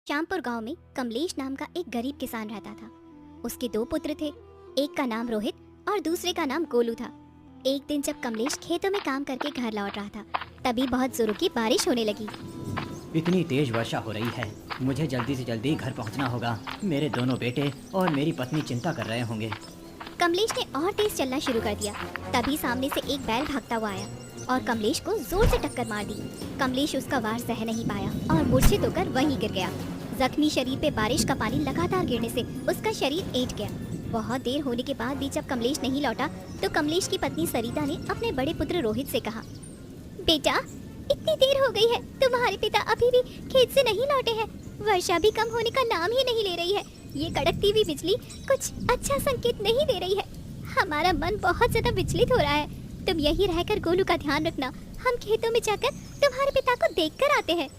श्यामपुर गांव में कमलेश नाम का एक गरीब किसान रहता था। उसके दो पुत्र थे, एक का नाम रोहित और दूसरे का नाम गोलू था। एक दिन जब कमलेश खेतों में काम करके घर लौट रहा था, तभी बहुत जोरों की बारिश होने लगी। इतनी तेज वर्षा हो रही है, मुझे जल्दी से जल्दी घर पहुंचना होगा। मेरे दोनों बेटे और मेरी पत्नी चिंता कर रहे होंगे। कमलेश ने और तेज चलना शुरू कर दिया। तभी सामने से एक बैल भागता हुआ आया और कमलेश को जोर से टक्कर मार दी। कमलेश उसका वार सह नहीं पाया और मूर्छित होकर वहीं गिर गया। जख्मी शरीर पे बारिश का पानी लगातार गिरने से उसका शरीर ऐंठ गया। बहुत देर होने के बाद भी जब कमलेश नहीं लौटा तो कमलेश की पत्नी सरिता ने अपने बड़े पुत्र रोहित से कहा, बेटा, इतनी देर हो गई है, तुम्हारे पिता अभी भी खेत से नहीं लौटे हैं। वर्षा भी कम होने का नाम ही नहीं ले रही है। ये कड़कती हुई बिजली कुछ अच्छा संकेत नहीं दे रही है। हमारा मन बहुत ज्यादा विचलित हो रहा है। तुम यहीं रहकर गोलू का ध्यान रखना। हम खेतों में जाकर तुम्हारे पिता को देख कर आते हैं।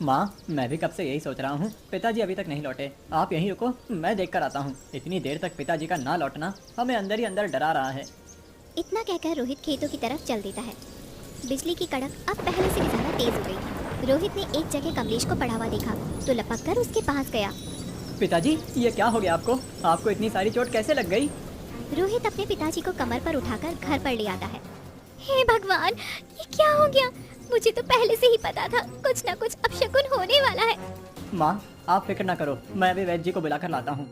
माँ, मैं भी कब से यही सोच रहा हूँ। पिताजी अभी तक नहीं लौटे, आप यहीं रुको, मैं देख कर आता हूँ। इतनी देर तक पिताजी का ना लौटना हमें अंदर ही अंदर डरा रहा है। इतना कहकर रोहित खेतों की तरफ चल देता है। बिजली की कड़क अब पहले से भी ज्यादा तेज हो गई थी। रोहित ने एक जगह कमलेश को पड़ा हुआ देखा तो लपक कर उसके पास गया। पिताजी, ये क्या हो गया आपको? आपको इतनी सारी चोट कैसे लग गई? रोहित अपने पिताजी को कमर पर उठाकर घर पर ले आता है। हे भगवान, ये क्या हो गया? मुझे तो पहले से ही पता था कुछ न कुछ अपशकुन होने वाला है। माँ, आप फिक्र ना करो, मैं अभी वैद्य जी को बुलाकर लाता हूँ।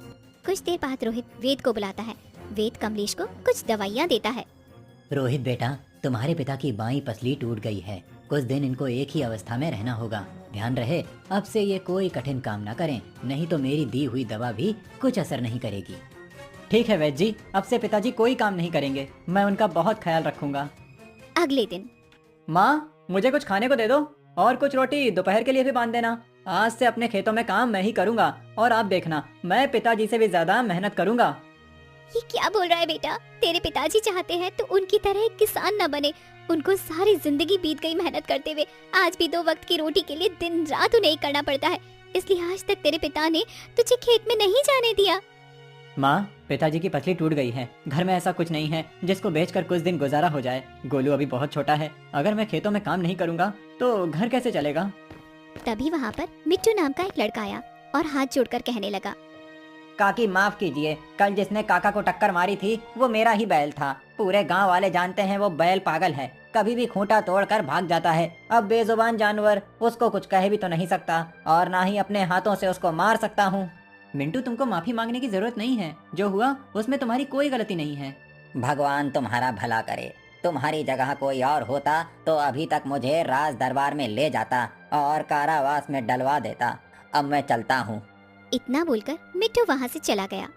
कुछ देर बाद रोहित वेद को बुलाता है। वेद कमलेश को कुछ दवाइयाँ देता है। रोहित बेटा, तुम्हारे पिता की बाईं पसली टूट गई है। कुछ दिन इनको एक ही अवस्था में रहना होगा। ध्यान रहे, अब से ये कोई कठिन काम ना करें, नहीं तो मेरी दी हुई दवा भी कुछ असर नहीं करेगी। ठीक है वैद्य जी, अब से पिताजी कोई काम नहीं करेंगे। मैं उनका बहुत ख्याल रखूंगा। अगले दिन माँ, मुझे कुछ खाने को दे दो और कुछ रोटी दोपहर के लिए भी बांध देना। आज से अपने खेतों में काम मैं ही करूंगा और आप देखना, मैं पिताजी से भी ज्यादा मेहनत करूंगा। ये क्या बोल रहा है बेटा? तेरे पिताजी चाहते हैं तो उनकी तरह एक किसान न बने। उनको सारी जिंदगी बीत गई मेहनत करते हुए। आज भी 2 वक्त की रोटी के लिए दिन रात उन्हें करना पड़ता है। इसलिए आज तक तेरे पिता ने तुझे खेत में नहीं जाने दिया। माँ, पिताजी की पसली टूट गई है। घर में ऐसा कुछ नहीं है जिसको बेचकर कुछ दिन गुजारा हो जाए। गोलू अभी बहुत छोटा है, अगर मैं खेतों में काम नहीं करूँगा तो घर कैसे चलेगा? तभी वहाँ पर मिट्टू नाम का एक लड़का आया और हाथ जोड़कर कहने लगा, काकी माफ कीजिए, कल जिसने काका को टक्कर मारी थी वो मेरा ही बैल था। पूरे गांव वाले जानते हैं वो बैल पागल है, कभी भी खूंटा तोड़कर भाग जाता है। अब बेजुबान जानवर, उसको कुछ कह भी तो नहीं सकता और ना ही अपने हाथों से उसको मार सकता हूँ। मिंटू, तुमको माफी मांगने की जरूरत नहीं है। जो हुआ उसमें तुम्हारी कोई गलती नहीं है। भगवान तुम्हारा भला करे। तुम्हारी जगह कोई और होता तो अभी तक मुझे राज दरबार में ले जाता और कारावास में डलवा देता। अब मैं चलता हूँ। इतना बोलकर मिट्टू वहाँ से चला गया।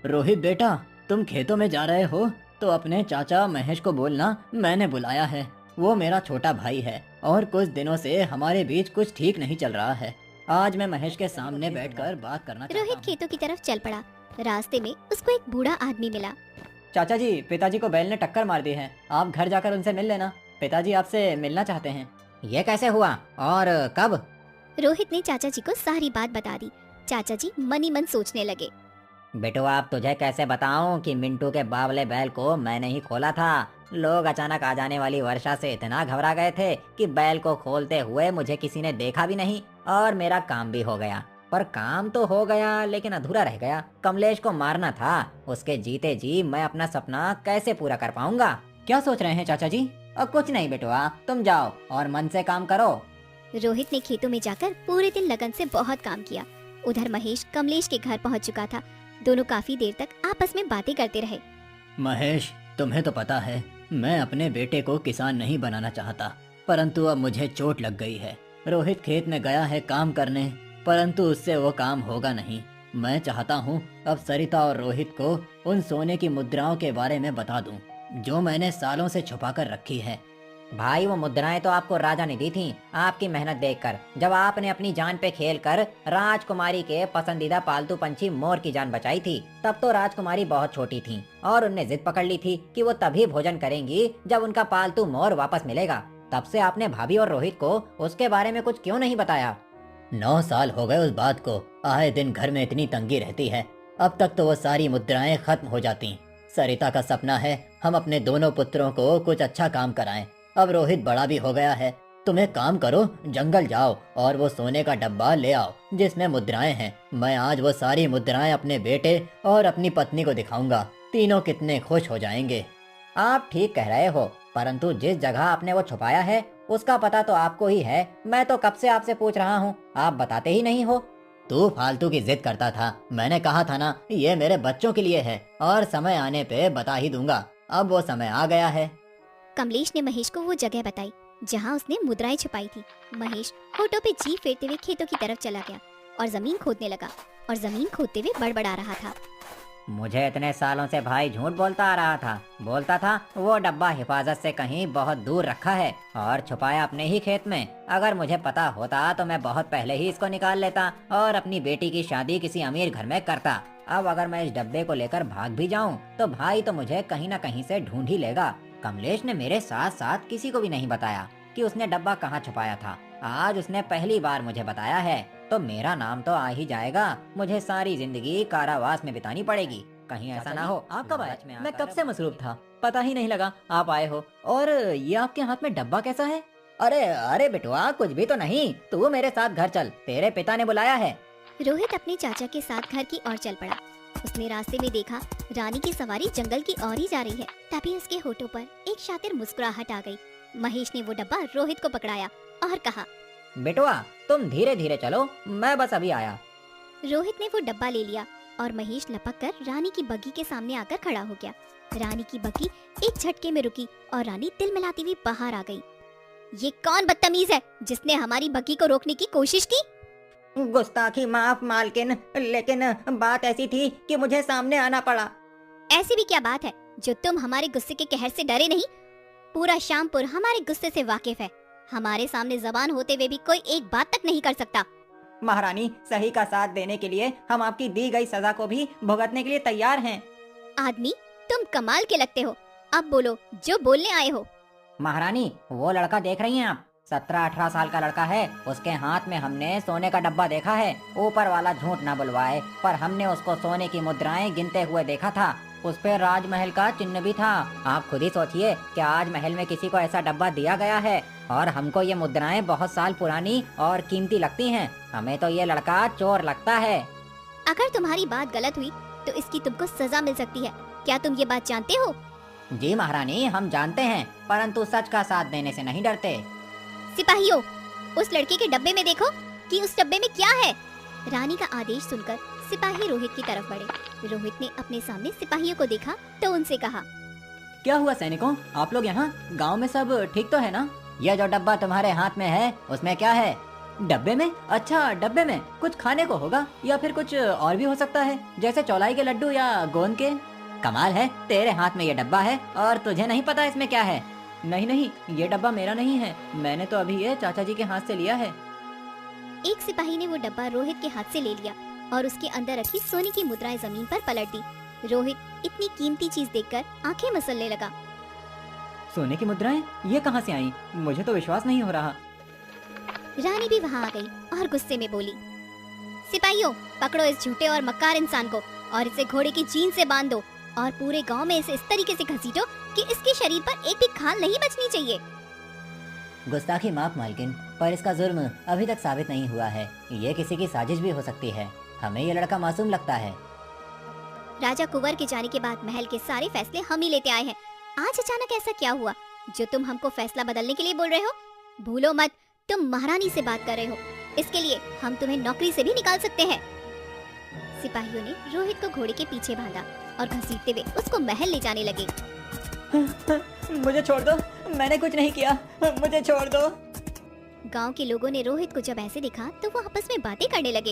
रोहित बेटा, तुम खेतों में जा रहे हो तो अपने चाचा महेश को बोलना मैंने बुलाया है। वो मेरा छोटा भाई है और कुछ दिनों से हमारे बीच कुछ ठीक नहीं चल रहा है। आज मैं महेश के सामने बैठकर बात करना चाहता रोहित हूँ। खेतों की तरफ चल पड़ा। रास्ते में उसको एक बूढ़ा आदमी मिला। चाचा जी, पिताजी को बैल ने टक्कर मार दी है। आप घर जाकर उनसे मिल लेना। पिताजी आपसे मिलना चाहते हैं। ये कैसे हुआ और कब? रोहित ने चाचा जी को सारी बात बता दी। चाचा जी मन ही मन सोचने लगे। बेटो, आप तुझे कैसे बताऊं कि मिंटू के बावले बैल को मैंने ही खोला था। लोग अचानक आ जाने वाली वर्षा से इतना घबरा गए थे कि बैल को खोलते हुए मुझे किसी ने देखा भी नहीं और मेरा काम भी हो गया। पर काम तो हो गया लेकिन अधूरा रह गया। कमलेश को मारना था, उसके जीते जी मैं अपना सपना कैसे पूरा कर पाऊंगा? क्या सोच रहे हैं चाचा जी? कुछ नहीं बेटुआ, तुम जाओ और मन से काम करो। रोहित ने खेतों में जाकर पूरे दिन लगन से बहुत काम किया। उधर महेश कमलेश के घर पहुंच चुका था। दोनों काफी देर तक आपस में बातें करते रहे। महेश, तुम्हें तो पता है मैं अपने बेटे को किसान नहीं बनाना चाहता, परंतु अब मुझे चोट लग गई है। रोहित खेत में गया है काम करने, परंतु उससे वो काम होगा नहीं। मैं चाहता हूँ अब सरिता और रोहित को उन सोने की मुद्राओं के बारे में बता दूं, जो मैंने सालों से छुपा कर रखी है। भाई, वो मुद्राएं तो आपको राजा ने दी थी, आपकी मेहनत देखकर। जब आपने अपनी जान पे खेलकर राजकुमारी के पसंदीदा पालतू पंछी मोर की जान बचाई थी, तब तो राजकुमारी बहुत छोटी थी और उनने जिद पकड़ ली थी कि वो तभी भोजन करेंगी जब उनका पालतू मोर वापस मिलेगा। तब से आपने भाभी और रोहित को उसके बारे में कुछ क्यों नहीं बताया? 9 साल हो गए उस बात को। आए दिन घर में इतनी तंगी रहती है। अब तक तो वो सारी मुद्राएं खत्म हो जाती। सरिता का सपना है हम अपने दोनों पुत्रों को कुछ अच्छा काम कराएं। अब रोहित बड़ा भी हो गया है, तुम एक काम करो, जंगल जाओ और वो सोने का डब्बा ले आओ जिसमें मुद्राएं हैं। मैं आज वो सारी मुद्राएं अपने बेटे और अपनी पत्नी को दिखाऊंगा। तीनों कितने खुश हो जाएंगे। आप ठीक कह रहे हो, परंतु जिस जगह आपने वो छुपाया है उसका पता तो आपको ही है। मैं तो कब से आपसे पूछ रहा हूँ, आप बताते ही नहीं हो। तू फालतू की जिद करता था। मैंने कहा था ना, ये मेरे बच्चों के लिए है और समय आने पे बता ही दूंगा। अब वो समय आ गया है। कमलेश ने महेश को वो जगह बताई जहाँ उसने मुद्राएं छुपाई थी। महेश होठों पे जीभ फेरते हुए खेतों की तरफ चला गया और जमीन खोदने लगा और जमीन खोदते हुए बड़बड़ा रहा था। मुझे इतने सालों से भाई झूठ बोलता आ रहा था। बोलता था वो डब्बा हिफाजत से कहीं बहुत दूर रखा है और छुपाया अपने ही खेत में। अगर मुझे पता होता तो मैं बहुत पहले ही इसको निकाल लेता और अपनी बेटी की शादी किसी अमीर घर में करता। अब अगर मैं इस डब्बे को लेकर भाग भी जाऊं तो भाई तो मुझे कहीं न कहीं से ढूंढ ही लेगा। कमलेश ने मेरे साथ साथ किसी को भी नहीं बताया कि उसने डब्बा कहाँ छुपाया था। आज उसने पहली बार मुझे बताया है तो मेरा नाम तो आ ही जाएगा। मुझे सारी जिंदगी कारावास में बितानी पड़ेगी। कहीं ऐसा ना हो आप कब आए? लालच में मैं आकर कब से मसरूफ था, पता ही नहीं लगा आप आए हो। और ये आपके हाथ में डब्बा कैसा है? अरे अरे बेटुआ, कुछ भी तो नहीं। तू मेरे साथ घर चल, तेरे पिता ने बुलाया है। रोहित अपने चाचा के साथ घर की ओर चल पड़ा। उसने रास्ते में देखा रानी की सवारी जंगल की ओर ही जा रही है। तभी उसके होठों पर एक शातिर मुस्कुराहट आ गई। महेश ने वो डब्बा रोहित को पकड़ाया और कहा, बेटुआ तुम धीरे धीरे चलो, मैं बस अभी आया। रोहित ने वो डब्बा ले लिया और महेश लपक कर रानी की बग्गी के सामने आकर खड़ा हो गया। रानी की बग्गी एक झटके में रुकी और रानी तिल मिलाती हुई बाहर आ गई। ये कौन बदतमीज है जिसने हमारी बग्गी को रोकने की कोशिश की? गुस्ताखी माफ मालकिन, लेकिन बात ऐसी थी कि मुझे सामने आना पड़ा। ऐसी भी क्या बात है जो तुम हमारे गुस्से के कहर से डरे नहीं? पूरा शामपुर हमारे गुस्से से वाकिफ है। हमारे सामने जबान होते हुए भी कोई एक बात तक नहीं कर सकता। महारानी, सही का साथ देने के लिए हम आपकी दी गई सजा को भी भुगतने के लिए तैयार हैं। आदमी, तुम कमाल के लगते हो। अब बोलो जो बोलने आए हो। महारानी, वो लड़का देख रही हैं आप, 17-18 साल का लड़का है। उसके हाथ में हमने सोने का डब्बा देखा है। ऊपर वाला झूठ न बुलवाए, पर हमने उसको सोने की मुद्राएं गिनते हुए देखा था। उस पे राजमहल का चिन्ह भी था। आप खुद ही सोचिए कि आज महल में किसी को ऐसा डब्बा दिया गया है और हमको ये मुद्राएं बहुत साल पुरानी और कीमती लगती हैं। हमें तो ये लड़का चोर लगता है। अगर तुम्हारी बात गलत हुई तो इसकी तुमको सजा मिल सकती है। क्या तुम ये बात जानते हो? जी महारानी, हम जानते हैं, परंतु सच का साथ देने से नहीं डरते। सिपाहियों, उस लड़के के डब्बे में देखो कि उस डब्बे में क्या है। रानी का आदेश सुनकर सिपाही रोहित की तरफ बढ़े। रोहित ने अपने सामने सिपाहियों को देखा तो उनसे कहा, क्या हुआ सैनिकों, आप लोग यहाँ? गांव में सब ठीक तो है ना? यह जो डब्बा तुम्हारे हाथ में है उसमें क्या है? डब्बे में? अच्छा, डब्बे में कुछ खाने को होगा या फिर कुछ और भी हो सकता है, जैसे चौलाई के लड्डू या गोंद के। कमाल है, तेरे हाथ में ये डब्बा है और तुझे नहीं पता इसमें क्या है। नहीं नहीं, ये डब्बा मेरा नहीं है। मैंने तो अभी ये चाचा जी के हाथ से लिया है। एक सिपाही ने वो डब्बा रोहित के हाथ से ले लिया और उसके अंदर रखी सोने की मुद्राएं जमीन पर पलट दी। रोहित इतनी कीमती चीज देखकर आंखें मसलने लगा। सोने की मुद्राएं ये कहाँ से आई? मुझे तो विश्वास नहीं हो रहा। रानी भी वहाँ आ गई और गुस्से में बोली, सिपाहियों, पकड़ो इस झूठे और मक्कार इंसान को और इसे घोड़े की जीन से बांध दो और पूरे गांव में इसे इस तरीके से घसीटो कि इसके शरीर पर एक भी खाल नहीं बचनी चाहिए। गुस्ताखी माफ मालकिन, पर इसका जुर्म अभी तक साबित नहीं हुआ है। ये किसी की साजिश भी हो सकती है। हमें ये लड़का मासूम लगता है। राजा कुंवर के जाने के बाद महल के सारे फैसले हम ही लेते आए हैं। आज अचानक ऐसा क्या हुआ जो तुम हमको फैसला बदलने के लिए बोल रहे हो? भूलो मत, तुम महारानी से बात कर रहे हो। इसके लिए हम तुम्हें नौकरी से भी निकाल सकते हैं। सिपाहियों ने रोहित को घोड़े के पीछे बांधा और घसीटते हुए उसको महल ले जाने लगे। मुझे छोड़ दो, मैंने कुछ नहीं किया, मुझे छोड़ दो। गांव के लोगों ने रोहित को जब ऐसे देखा तो वो आपस में बातें करने लगे।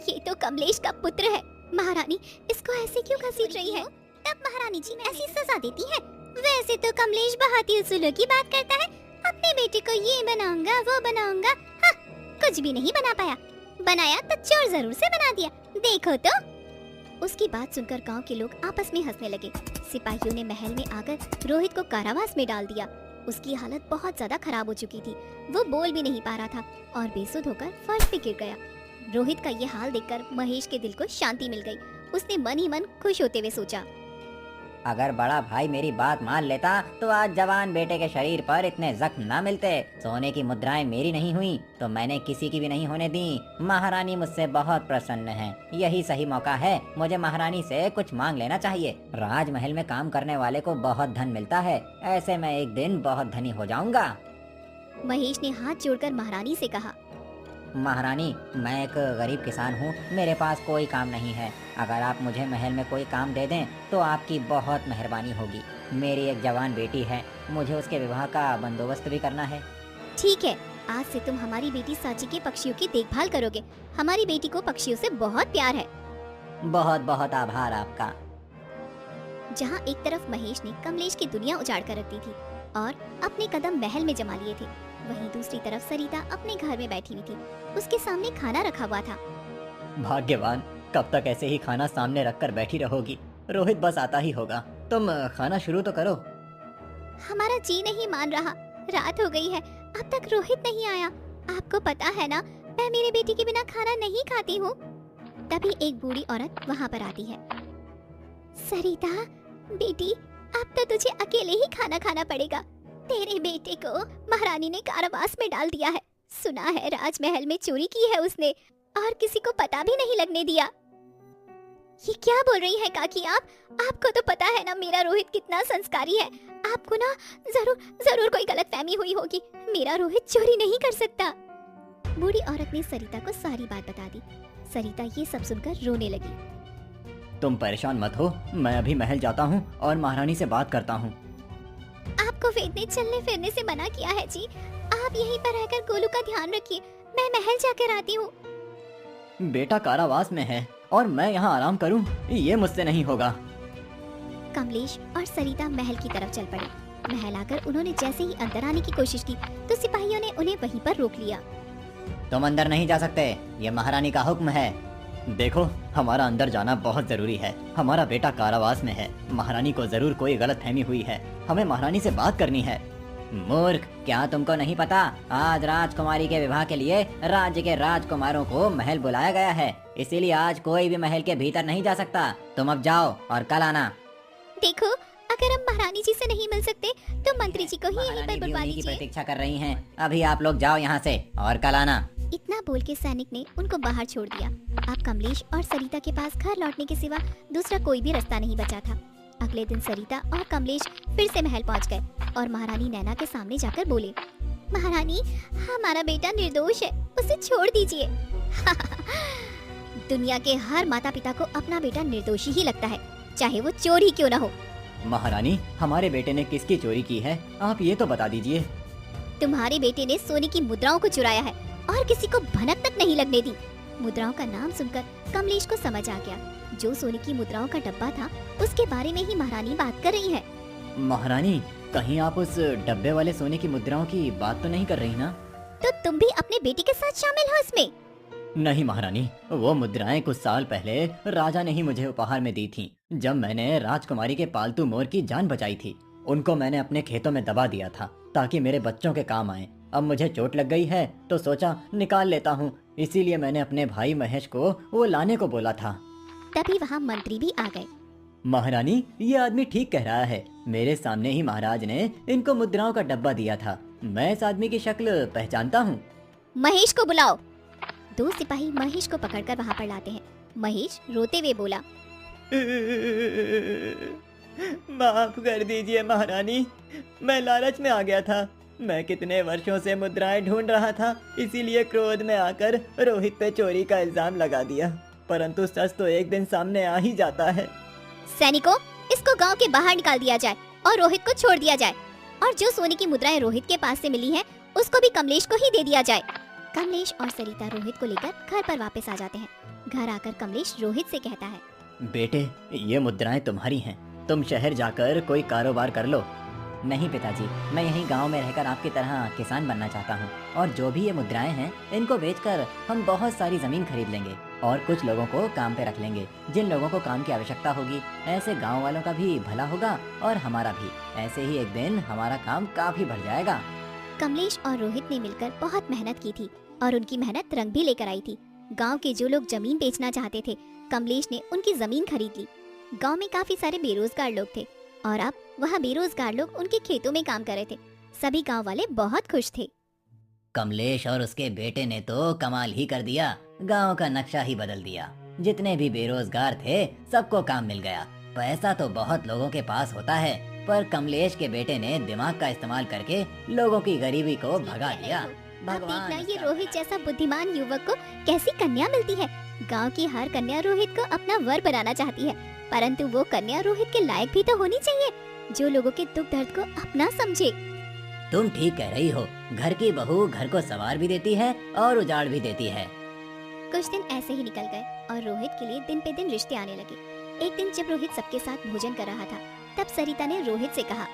ये तो कमलेश का पुत्र है। महारानी इसको ऐसे क्यों घसीट रही है? तब महारानी जी ऐसी सजा देती है। वैसे तो कमलेश बहुत ही उसूलों की बात करता है। अपने बेटे को ये बनाऊंगा वो बनाऊंगा, हाँ, कुछ भी नहीं बना पाया। बनाया तो चोर जरूर से बना दिया, देखो तो। उसकी बात सुनकर गांव के लोग आपस में हंसने लगे। सिपाहियों ने महल में आकर रोहित को कारावास में डाल दिया। उसकी हालत बहुत ज्यादा खराब हो चुकी थी। वो बोल भी नहीं पा रहा था और बेसुध होकर फर्श पे गिर गया। रोहित का ये हाल देखकर महेश के दिल को शांति मिल गई। उसने मन ही मन खुश होते हुए सोचा, अगर बड़ा भाई मेरी बात मान लेता तो आज जवान बेटे के शरीर पर इतने जख्म न मिलते। सोने की मुद्राएं मेरी नहीं हुई तो मैंने किसी की भी नहीं होने दी। महारानी मुझसे बहुत प्रसन्न है, यही सही मौका है, मुझे महारानी से कुछ मांग लेना चाहिए। राजमहल में काम करने वाले को बहुत धन मिलता है, ऐसे मैं एक दिन बहुत धनी हो जाऊंगा। महेश ने हाथ जोड़कर महारानी से कहा, महारानी, मैं एक गरीब किसान हूँ, मेरे पास कोई काम नहीं है। अगर आप मुझे महल में कोई काम दे दें तो आपकी बहुत मेहरबानी होगी। मेरी एक जवान बेटी है, मुझे उसके विवाह का बंदोबस्त भी करना है। ठीक है, आज से तुम हमारी बेटी सांची के पक्षियों की देखभाल करोगे। हमारी बेटी को पक्षियों से बहुत प्यार है। बहुत बहुत आभार आपका। जहाँ एक तरफ महेश ने कमलेश की दुनिया उजाड़ कर रख दी थी और अपने कदम महल में जमा लिए थे, वहीं दूसरी तरफ सरिता अपने घर में बैठी हुई थी। उसके सामने खाना रखा हुआ था। भाग्यवान, कब तक ऐसे ही खाना सामने रखकर बैठी रहोगी? रोहित बस आता ही होगा, तुम खाना शुरू तो करो। हमारा जी नहीं मान रहा, रात हो गई है, अब तक रोहित नहीं आया। आपको पता है ना, मैं मेरे बेटी के बिना खाना नहीं खाती हूँ। तभी एक बूढ़ी औरत वहाँ पर आती है। सरिता बेटी, अब तो तुझे अकेले ही खाना खाना पड़ेगा। तेरे बेटे को महारानी ने कारावास में डाल दिया है। सुना है राजमहल में चोरी की है उसने और किसी को पता भी नहीं लगने दिया। ये क्या बोल रही है काकी आप? आपको तो पता है ना मेरा रोहित कितना संस्कारी है। आपको ना जरूर कोई गलतफहमी हुई होगी। मेरा रोहित चोरी नहीं कर सकता। बूढ़ी औरत ने सरिता को सारी बात बता दी। सरिता ये सब सुनकर रोने लगी। तुम परेशान मत हो, मैं अभी महल जाता हूँ और महारानी से बात करता हूँ। आपको वेद ने चलने फिरने से मना किया है जी। आप यहीं पर रहकर गोलू का ध्यान रखिए, मैं महल जाकर आती हूँ। बेटा कारावास में है और मैं यहाँ आराम करूँ, ये मुझसे नहीं होगा। कमलेश और सरिता महल की तरफ चल पड़े। महल आकर उन्होंने जैसे ही अंदर आने की कोशिश की तो सिपाहियों ने उन्हें वहीं पर रोक लिया। तुम अंदर नहीं जा सकते, ये महारानी का हुक्म है। देखो, हमारा अंदर जाना बहुत जरूरी है। हमारा बेटा कारावास में है, महारानी को जरूर कोई गलतफहमी हुई है, हमें महारानी से बात करनी है। मूर्ख, क्या तुमको नहीं पता? आज राजकुमारी के विवाह के लिए राज्य के राजकुमारों को महल बुलाया गया है, इसीलिए आज कोई भी महल के भीतर नहीं जा सकता। तुम अब जाओ और कल आना। देखो, अगर हम महारानी जी से नहीं मिल सकते तो मंत्री जी को ही यहीं पर बुलवा की दीजिए। प्रतीक्षा कर रही हैं। अभी आप लोग जाओ यहाँ से और कल आना। इतना बोल के सैनिक ने उनको बाहर छोड़ दिया। अब कमलेश और सरिता के पास घर लौटने के सिवा दूसरा कोई भी रास्ता नहीं बचा था। अगले दिन सरिता और कमलेश फिर से महल पहुंच गए और महारानी नैना के सामने जाकर बोले, महारानी, हमारा बेटा निर्दोष है, उसे छोड़ दीजिए। दुनिया के हर माता पिता को अपना बेटा निर्दोषी ही लगता है, चाहे वो चोर ही क्यों न हो। महारानी, हमारे बेटे ने किसकी चोरी की है, आप ये तो बता दीजिए। तुम्हारे बेटे ने सोने की मुद्राओं को चुराया है और किसी को भनक तक नहीं लगने दी। मुद्राओं का नाम सुनकर कमलेश को समझ आ गया, जो सोने की मुद्राओं का डब्बा था उसके बारे में ही महारानी बात कर रही है। महारानी, कहीं आप उस डब्बे वाले सोने की मुद्राओं की बात तो नहीं कर रही ना? तो तुम भी अपने बेटे के साथ शामिल हो इसमें? नहीं महारानी, वो मुद्राएं कुछ साल पहले राजा ने ही मुझे उपहार में दी थीं, जब मैंने राजकुमारी के पालतू मोर की जान बचाई थी। उनको मैंने अपने खेतों में दबा दिया था ताकि मेरे बच्चों के काम आए। अब मुझे चोट लग गई है तो सोचा निकाल लेता हूँ, इसीलिए मैंने अपने भाई महेश को वो लाने को बोला था। तभी वहाँ मंत्री भी आ गए। महारानी, ये आदमी ठीक कह रहा है, मेरे सामने ही महाराज ने इनको मुद्राओं का डब्बा दिया था। मैं इस आदमी की शक्ल पहचानता हूँ। महेश को बुलाओ। दो सिपाही महेश को पकड़कर वहाँ पर लाते हैं। महेश रोते हुए बोला, माफ कर दीजिए महारानी, मैं लालच में आ गया था। मैं कितने वर्षों से मुद्राएं ढूंढ रहा था, इसीलिए क्रोध में आकर रोहित पे चोरी का इल्जाम लगा दिया, परंतु सच तो एक दिन सामने आ ही जाता है। सैनिकों, इसको गांव के बाहर निकाल दिया जाए और रोहित को छोड़ दिया जाए, और जो सोने की मुद्राएं रोहित के पास से मिली हैं, उसको भी कमलेश को ही दे दिया जाए। कमलेश और सरिता रोहित को लेकर घर पर वापस आ जाते हैं। घर आकर कमलेश रोहित से कहता है, बेटे, ये मुद्राएं तुम्हारी हैं, तुम शहर जाकर कोई कारोबार कर लो। नहीं पिताजी, मैं यहीं गांव में रहकर आपकी तरह किसान बनना चाहता हूं, और जो भी ये मुद्राएं हैं इनको बेचकर हम बहुत सारी जमीन खरीद लेंगे और कुछ लोगों को काम पे रख लेंगे। जिन लोगों को काम की आवश्यकता होगी, ऐसे गांव वालों का भी भला होगा और हमारा भी। ऐसे ही एक दिन हमारा काम काफी बढ़ जाएगा। कमलेश और रोहित ने मिलकर बहुत मेहनत की थी और उनकी मेहनत रंग भी लेकर आई थी। गांव के जो लोग जमीन बेचना चाहते थे, कमलेश ने उनकी जमीन खरीद ली। गांव में काफी सारे बेरोजगार लोग थे, और अब वहाँ बेरोजगार लोग उनके खेतों में काम कर रहे थे। सभी गांव वाले बहुत खुश थे। कमलेश और उसके बेटे ने तो कमाल ही कर दिया, गांव का नक्शा ही बदल दिया। जितने भी बेरोजगार थे सबको काम मिल गया। पैसा तो बहुत लोगों के पास होता है, पर कमलेश के बेटे ने दिमाग का इस्तेमाल करके लोगों की गरीबी को भगा दिया। अब देखना ये रोहित जैसा बुद्धिमान युवक को कैसी कन्या मिलती है। गांव की हर कन्या रोहित को अपना वर बनाना चाहती है, परंतु वो कन्या रोहित के लायक भी तो होनी चाहिए, जो लोगों के दुख दर्द को अपना समझे। तुम ठीक कह रही हो, घर की बहू घर को संवार भी देती है और उजाड़ भी देती है। कुछ दिन ऐसे ही निकल गए और रोहित के लिए दिन पे दिन रिश्ते आने लगे। एक दिन जब रोहित सबके साथ भोजन कर रहा था, तब सरिता ने रोहित से कहा,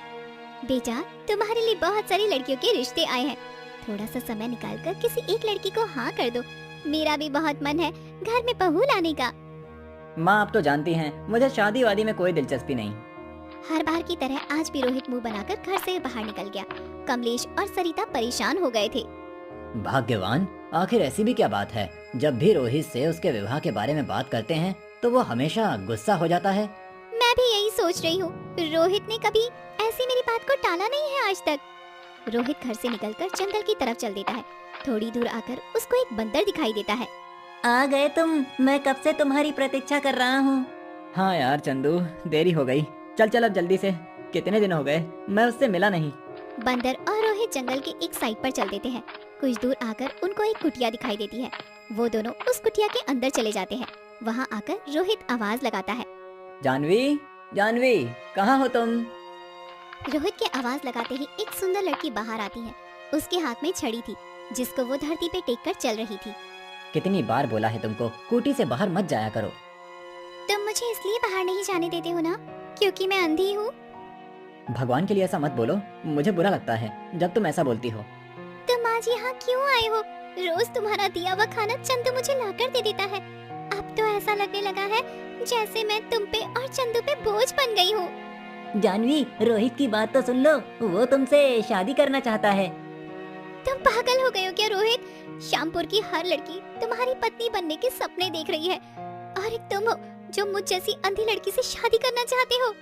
बेटा तुम्हारे लिए बहुत सारी लड़कियों के रिश्ते आए हैं, थोड़ा सा समय निकालकर किसी एक लड़की को हाँ कर दो। मेरा भी बहुत मन है घर में बहू लाने का। माँ आप तो जानती हैं मुझे शादी वादी में कोई दिलचस्पी नहीं। हर बार की तरह आज भी रोहित मुंह बनाकर घर से बाहर निकल गया। कमलेश और सरिता परेशान हो गए थे। भाग्यवान, आखिर ऐसी भी क्या बात है, जब भी रोहित से उसके विवाह के बारे में बात करते हैं तो वो हमेशा गुस्सा हो जाता है। मैं भी यही सोच रही हूँ, रोहित ने कभी ऐसी मेरी बात को टाला नहीं है आज तक। रोहित घर से निकलकर जंगल की तरफ चल देता है। थोड़ी दूर आकर उसको एक बंदर दिखाई देता है। आ गए तुम, मैं कब से तुम्हारी प्रतीक्षा कर रहा हूँ। हाँ यार चंदू, देरी हो गई, चल चल अब जल्दी से, कितने दिन हो गए मैं उससे मिला नहीं। बंदर और रोहित जंगल के एक साइड पर चल देते हैं। कुछ दूर आकर उनको एक कुटिया दिखाई देती है। वो दोनों उस कुटिया के अंदर चले जाते हैं। वहाँ आकर रोहित आवाज लगाता है, जानवी, जानवी, कहाँ हो तुम? रोहित के आवाज लगाते ही एक सुंदर लड़की बाहर आती है। उसके हाथ में छड़ी थी, जिसको वो धरती पे टेक कर चल रही थी। कितनी बार बोला है तुमको, कुटी से बाहर मत जाया करो। तुम मुझे इसलिए बाहर नहीं जाने देते हो ना, क्योंकि मैं अंधी हूँ। भगवान के लिए ऐसा मत बोलो, मुझे बुरा लगता है जब तुम ऐसा बोलती हो। तुम आज यहाँ क्यों आए हो? रोज तुम्हारा दिया हुआ खाना चंदू मुझे लाकर दे देता है। अब तो ऐसा लगने लगा है जैसे मैं तुम पे और चंदू पे बोझ बन गई हूँ। जानवी, रोहित की बात तो सुन लो, वो तुमसे शादी करना चाहता है। तुम पागल हो गए हो क्या रोहित? श्यामपुर की हर लड़की तुम्हारी पत्नी बनने के सपने देख रही है, और एक तुम हो जो मुझ जैसी अंधी लड़की से शादी करना चाहते हो।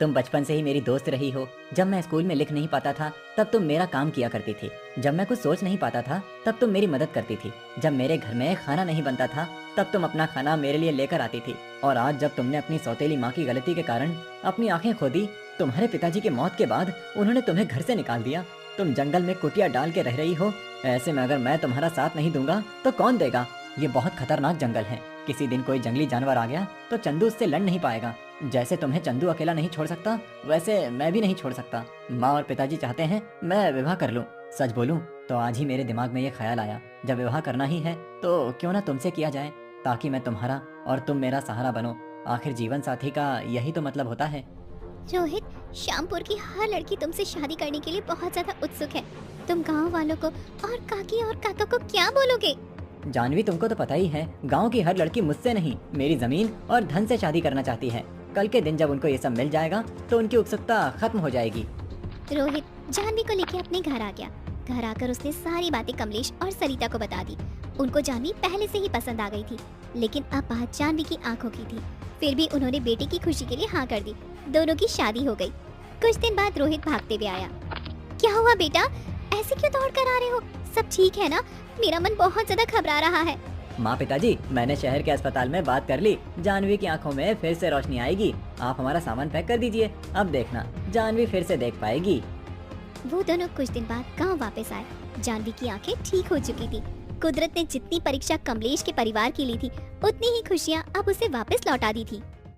तुम बचपन से ही मेरी दोस्त रही हो। जब मैं स्कूल में लिख नहीं पाता था तब तुम मेरा काम किया करती थी। जब मैं कुछ सोच नहीं पाता था तब तुम मेरी मदद करती थी। जब मेरे घर में खाना नहीं बनता था तब तुम अपना खाना मेरे लिए लेकर आती थी। और आज जब तुमने अपनी सौतेली माँ की गलती के कारण अपनी आंखें खो दी, तुम्हारे पिताजी की मौत के बाद उन्होंने तुम्हें घर से निकाल दिया। तुम जंगल में कुटिया डाल के रह रही हो। ऐसे में अगर मैं तुम्हारा साथ नहीं दूंगा तो कौन देगा? ये बहुत खतरनाक जंगल है। किसी दिन कोई जंगली जानवर आ गया तो चंदू उससे लड़ नहीं पाएगा। जैसे तुम्हें चंदू अकेला नहीं छोड़ सकता, वैसे मैं भी नहीं छोड़ सकता। माँ और पिताजी चाहते हैं मैं विवाह कर लूँ। सच बोलूँ तो आज ही मेरे दिमाग में ये ख्याल आया, जब विवाह करना ही है तो क्यों ना तुमसे किया जाए, ताकि मैं तुम्हारा और तुम मेरा सहारा बनो। आखिर जीवन साथी का यही तो मतलब होता है। रोहित, श्यामपुर की हर लड़की तुमसे शादी करने के लिए बहुत ज्यादा उत्सुक है। तुम गांव वालों को और काकी और काका को क्या बोलोगे? जानवी, तुमको तो पता ही है, गांव की हर लड़की मुझसे नहीं, मेरी जमीन और धन से शादी करना चाहती है। कल के दिन जब उनको ये सब मिल जाएगा तो उनकी उत्सुकता खत्म हो जाएगी। रोहित जानवी को लेके अपने घर आ गया। घर आकर उसने सारी बातें कमलेश और सरिता को बता दी। उनको जानवी पहले से ही पसंद आ गई थी, लेकिन अब बात जानवी की आंखों की थी। फिर भी उन्होंने बेटे की खुशी के लिए हाँ कर दी। दोनों की शादी हो गई। कुछ दिन बाद रोहित भागते हुए आया। क्या हुआ बेटा, ऐसे क्यों दौड़ कर आ रहे हो? सब ठीक है ना? मेरा मन बहुत ज्यादा घबरा रहा है। माँ, पिताजी, मैंने शहर के अस्पताल में बात कर ली। जानवी की आंखों में फिर से रोशनी आएगी। आप हमारा सामान पैक कर दीजिए, अब देखना जानवी फिर से देख पाएगी। वो दोनों कुछ दिन बाद गांव वापस आए। जानवी की आंखें ठीक हो चुकी थी। कुदरत ने जितनी परीक्षा कमलेश के परिवार की ली थी, उतनी ही खुशियाँ अब उसे वापस लौटा दी थी।